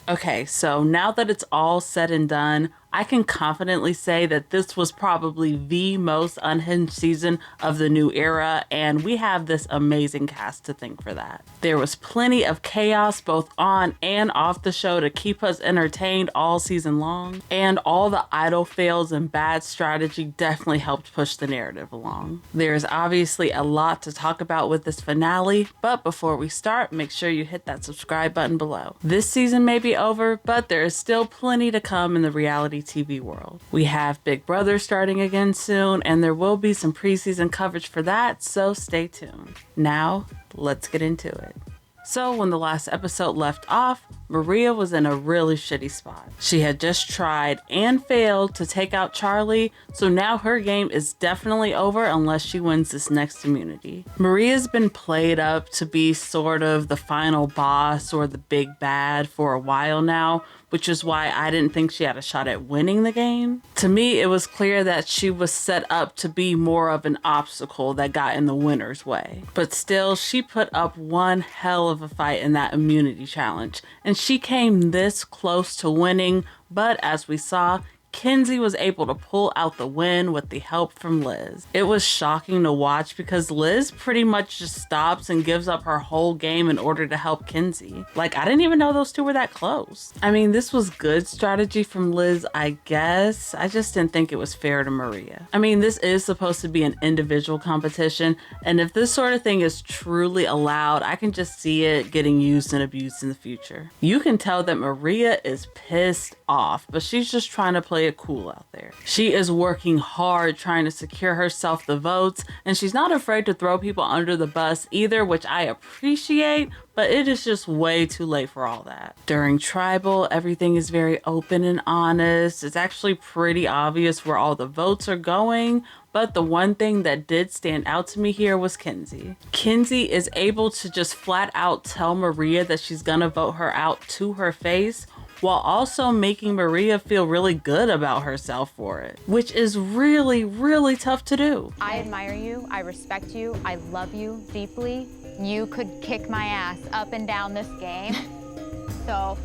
Okay, so now that it's all said and done, I can confidently say that this was probably the most unhinged season of the new era, and we have this amazing cast to thank for that. There was plenty of chaos both on and off the show to keep us entertained all season long, and all the idol fails and bad strategy definitely helped push the narrative along. There's obviously a lot to talk about with this finale, but before we start, make sure you hit that subscribe button below. This season may be over, but there is still plenty to come in the reality TV world. We have Big Brother starting again soon, and there will be some preseason coverage for that, so stay tuned. Now, let's get into it. So when the last episode left off, Moriah was in a really shitty spot. She had just tried and failed to take out Charlie, so now her game is definitely over unless she wins this next immunity. Moriah's been played up to be sort of the final boss or the big bad for a while now, which is why I didn't think she had a shot at winning the game. To me, it was clear that she was set up to be more of an obstacle that got in the winner's way. But still, she put up one hell of a fight in that immunity challenge, and she came this close to winning, but as we saw, Kenzie was able to pull out the win with the help from Liz. It was shocking to watch because Liz pretty much just stops and gives up her whole game in order to help Kenzie. Like, I didn't even know those two were that close. I mean, this was good strategy from Liz, I guess. I just didn't think it was fair to Moriah. I mean, this is supposed to be an individual competition, and if this sort of thing is truly allowed, I can just see it getting used and abused in the future. You can tell that Moriah is pissed off, but she's just trying to play it cool out there. She is working hard trying to secure herself the votes, and she's not afraid to throw people under the bus either, which I appreciate, but it is just way too late for all that. During Tribal, everything is very open and honest. It's actually pretty obvious where all the votes are going, but the one thing that did stand out to me here was Kenzie. Kenzie is able to just flat out tell Moriah that she's gonna vote her out to her face, while also making Moriah feel really good about herself for it, which is really, really tough to do. I admire you, I respect you, I love you deeply. You could kick my ass up and down this game. So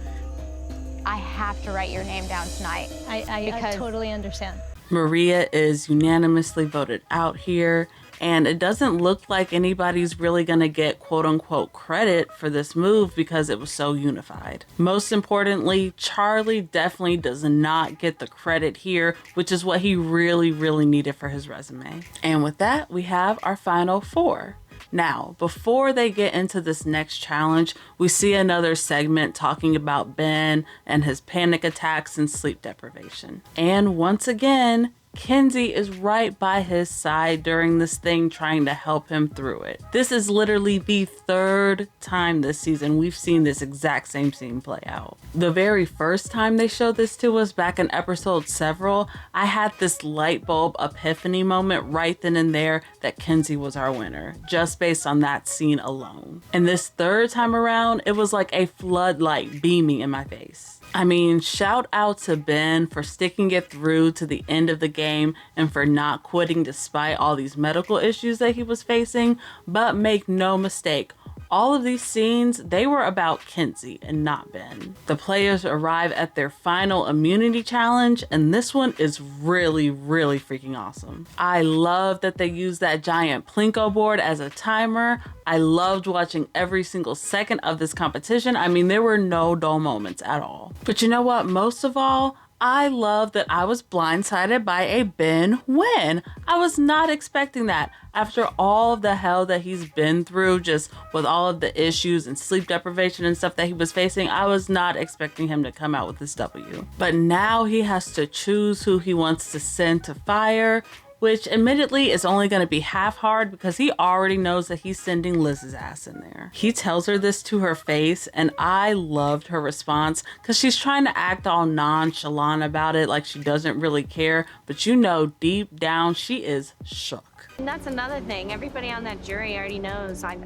I have to write your name down tonight. I totally understand. Moriah is unanimously voted out here, and it doesn't look like anybody's really gonna get quote unquote credit for this move because it was so unified. Most importantly, Charlie definitely does not get the credit here, which is what he really, really needed for his resume. And with that, we have our final four. Now, before they get into this next challenge, we see another segment talking about Ben and his panic attacks and sleep deprivation. And once again, Kenzie is right by his side during this thing, trying to help him through it. This is literally the third time this season we've seen this exact same scene play out. The very first time they showed this to us back in episode several, I had this light bulb epiphany moment right then and there that Kenzie was our winner, just based on that scene alone. And this third time around, it was like a floodlight beaming in my face. I mean, shout out to Ben for sticking it through to the end of the game and for not quitting despite all these medical issues that he was facing, but make no mistake, all of these scenes, they were about Kenzie and not Ben. The players arrive at their final immunity challenge, and this one is really, really freaking awesome. I love that they used that giant Plinko board as a timer. I loved watching every single second of this competition. I mean, there were no dull moments at all. But you know what? Most of all, I love that I was blindsided by a Ben win. I was not expecting that. After all of the hell that he's been through, just with all of the issues and sleep deprivation and stuff that he was facing, I was not expecting him to come out with this W. But now he has to choose who he wants to send to fire, which admittedly is only going to be half hard because he already knows that he's sending Liz's ass in there. He tells her this to her face, and I loved her response because she's trying to act all nonchalant about it, like she doesn't really care, but you know deep down she is shook. And that's another thing. Everybody on that jury already knows I'm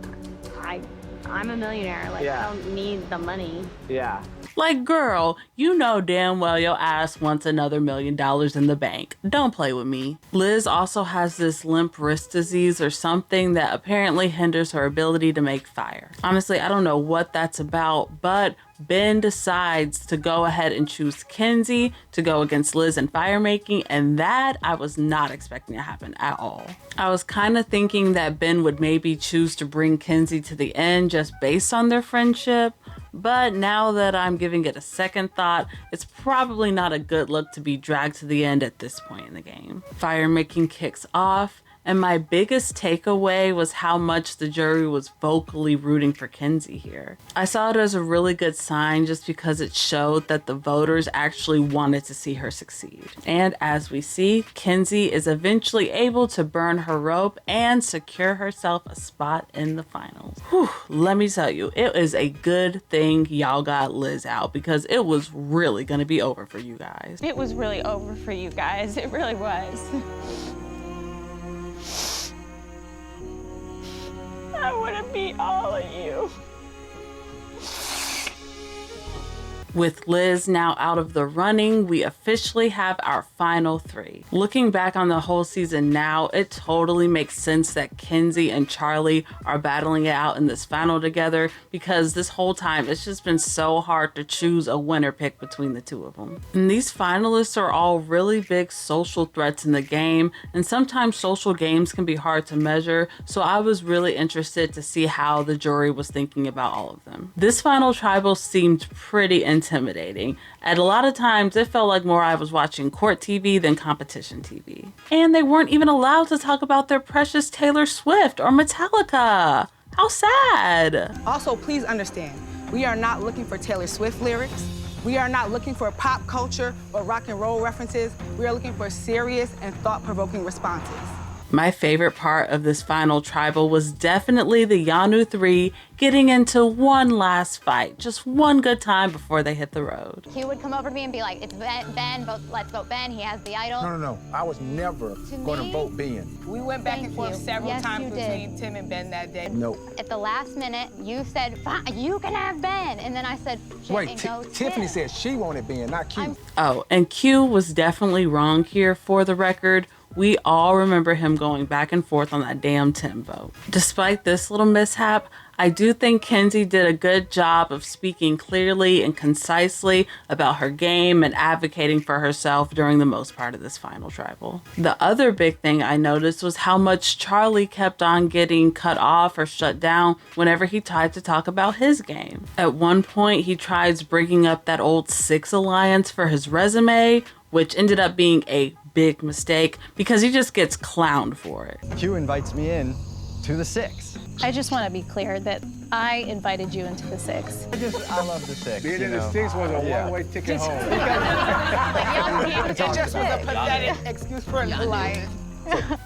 a millionaire. Like, yeah. I don't need the money. Yeah. Like, girl, you know damn well your ass wants another $1 million in the bank. Don't play with me. Liz also has this limp wrist disease or something that apparently hinders her ability to make fire. Honestly, I don't know what that's about, but Ben decides to go ahead and choose Kenzie to go against Liz in fire making, and that I was not expecting to happen at all. I was kind of thinking that Ben would maybe choose to bring Kenzie to the end just based on their friendship, but now that I'm giving it a second thought, it's probably not a good look to be dragged to the end at this point in the game. Fire making kicks off, and my biggest takeaway was how much the jury was vocally rooting for Kenzie here. I saw it as a really good sign just because it showed that the voters actually wanted to see her succeed. And as we see, Kenzie is eventually able to burn her rope and secure herself a spot in the finals. Whew, let me tell you, it is a good thing y'all got Liz out because it was really gonna be over for you guys. It was really over for you guys. It really was. I want to beat all of you. With Liz now out of the running, we officially have our final three. Looking back on the whole season now, it totally makes sense that Kenzie and Charlie are battling it out in this final together because this whole time it's just been so hard to choose a winner pick between the two of them. And these finalists are all really big social threats in the game, and sometimes social games can be hard to measure, so I was really interested to see how the jury was thinking about all of them. This final tribal seemed pretty intimidating. At a lot of times, it felt like Moriah was watching court TV than competition TV. And they weren't even allowed to talk about their precious Taylor Swift or Metallica. How sad. Also, please understand, we are not looking for Taylor Swift lyrics. We are not looking for pop culture or rock and roll references. We are looking for serious and thought-provoking responses. My favorite part of this final tribal was definitely the Yanu 3 getting into one last fight, just one good time before they hit the road. He would come over to me and be like, it's Ben, let's vote Ben, he has the idol. No. I was never going to vote Ben. We went back and forth several Yes, times you between did. Tim and Ben that day. No. At the last minute, you said, fine, you can have Ben. And then I said, shit, Wait, and go Tiffany Tim. said she wanted Ben, not Q. Oh, and Q was definitely wrong here. For the record, we all remember him going back and forth on that damn Tim vote. Despite this little mishap, I do think Kenzie did a good job of speaking clearly and concisely about her game and advocating for herself during the most part of this final tribal. The other big thing I noticed was how much Charlie kept on getting cut off or shut down whenever he tried to talk about his game. At one point, he tries bringing up that old Six Alliance for his resume, which ended up being a big mistake because he just gets clowned for it. Q invites me in to the Six. I just want to be clear that I invited you into the Six. I love the Six. Being in the Six was a one-way ticket home. It just was a pathetic excuse for an alliance.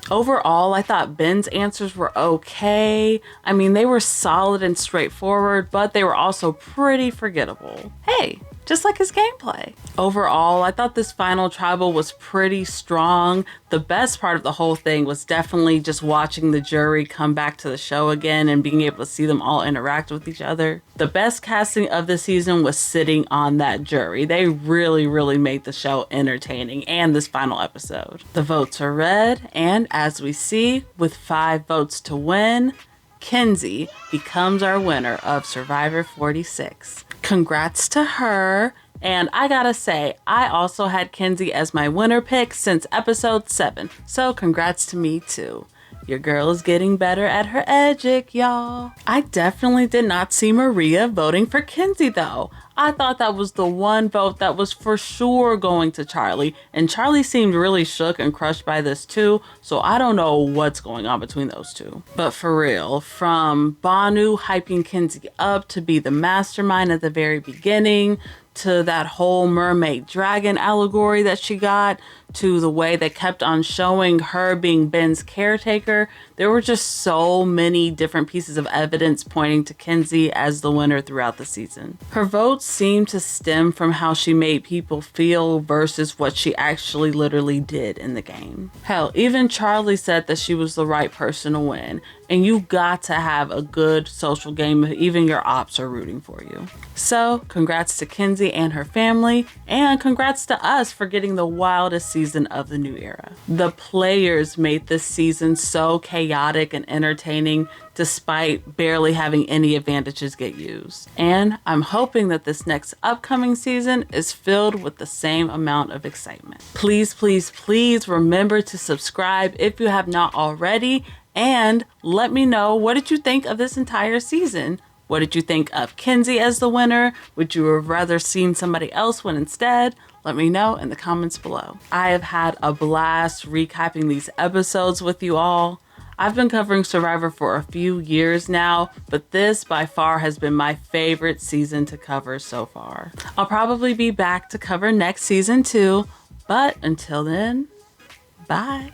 Overall, I thought Ben's answers were okay. I mean, they were solid and straightforward, but they were also pretty forgettable. Hey, just like his gameplay. Overall, I thought this final tribal was pretty strong. The best part of the whole thing was definitely just watching the jury come back to the show again and being able to see them all interact with each other. The best casting of the season was sitting on that jury. They really made the show entertaining and this final episode. The votes are read, and as we see, with 5 votes to win, Kenzie becomes our winner of Survivor 46. Congrats to her. And I gotta say, I also had Kenzie as my winner pick since episode 7. So congrats to me too. Your girl is getting better at her edgic, y'all. I definitely did not see Moriah voting for Kenzie though. I thought that was the one vote that was for sure going to Charlie, and Charlie seemed really shook and crushed by this too, so I don't know what's going on between those two. But for real, from Bhanu hyping Kenzie up to be the mastermind at the very beginning, to that whole mermaid dragon allegory that she got, to the way they kept on showing her being Ben's caretaker, there were just so many different pieces of evidence pointing to Kenzie as the winner throughout the season. Her votes seemed to stem from how she made people feel versus what she actually literally did in the game. Hell, even Charlie said that she was the right person to win, and you got to have a good social game if even your ops are rooting for you. So, congrats to Kenzie and her family, and congrats to us for getting the wildest season of the new era. The players made this season so chaotic chaotic and entertaining despite barely having any advantages get used. And I'm hoping that this next upcoming season is filled with the same amount of excitement. Please, please, please remember to subscribe if you have not already, and let me know, what did you think of this entire season? What did you think of Kenzie as the winner? Would you have rather seen somebody else win instead? Let me know in the comments below. I have had a blast recapping these episodes with you all. I've been covering Survivor for a few years now, but this by far has been my favorite season to cover so far. I'll probably be back to cover next season too, but until then, bye.